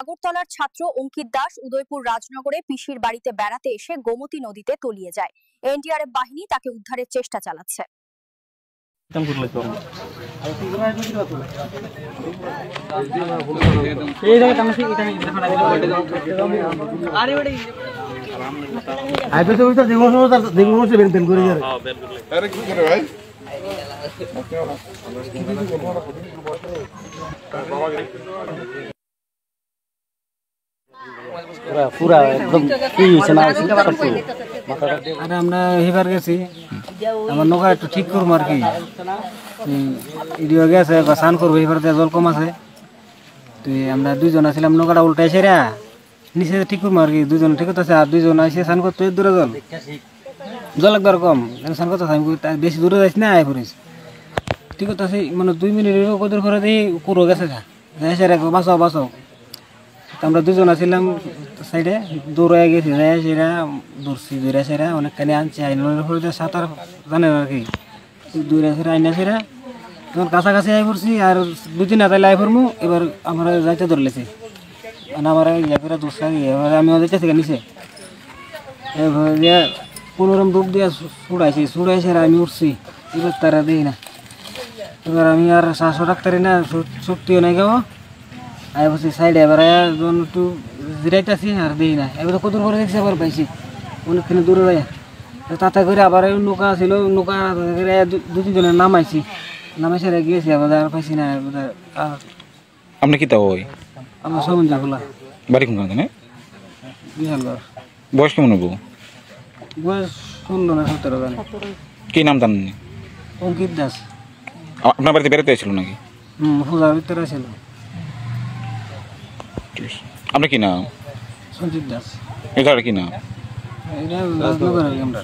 আগরতলার ছাত্র অঙ্কিত দাস উদয়পুর রাজনগরে পিসির বাড়িতে বেড়াতে এসে গোমতী নদীতে তলিয়ে যায়। এনডিআরএফ বাহিনী তাকে উদ্ধারের চেষ্টা চালাচ্ছে। পুরা একদম কি হয়েছে না আরে আমরা এবার গেছি আমার নৌকা একটু ঠিক করবো আর কি ইডিও গেছে স্নান করবো এবার জল কম আছে তো আমরা দুইজন আছিলাম নৌকাটা উল্টাই সেরা নিচে ঠিক করবো আর কি দুজন ঠিক আছে আর দুইজন আসে স্নান করতে দূরে জল একবার কম স্নান করতে বেশি দূরে যাইছি না আয় পড়িস ঠিক আছে মানে 2 মিনিটের কদর করে দিয়ে কুড়ো গেছে যাই সেরা বাঁচাও বাঁচাও আমরা দুজন আছিলাম সাইডে দৌড়ে গেছি যাই সেরা দৌড়ছি দৌড়া সেরা অনেকখানি আনছি আইনের সাঁতার জানেন আর কি দৌড়া সেরা আইনা সেরা তখন কাছাকাছি আই পড়ছি আর 2-3 হাতে আই পড়মু এবার আমরা যাইতে ধরলেছি আমার ইয়া করে দোষ লাগে এবার আমি যাইতেছি নিচে এবার কোনোরকম ডুব দিয়ে ছুড়াই সেরা আমি উঠছি এবার তারা দিই না এবার আমি আর শ্বাসও ডাক্তারি না শক্তিও নাই গাও আই বসে সাইডে এবার যখন একটু জিরাইতেছি আর দিই না এবার কত করে দেখছি আবার পাইছি অনেকখানি দূরে যায় তাতে করে আবার নৌকা ছিল নৌকা 2-3 জনের নামাইছি নামাইছে গিয়েছি আবার আর পাইছি না আপনি কি তাও ওই আমার সমুদ্র খোলা বাড়ি কোনখানে বিশালগড় বয়স কেমন হবো বয়স 16 না 17 জানি কি নাম জানেন অঙ্কিত দাস আপনার বাড়িতে বেড়াতে এসেছিল নাকি পূজার ভিতরে ছিল আপনি কি নাম সঞ্জিত দাস এটার কি নাম এটা রাজনগর আমরা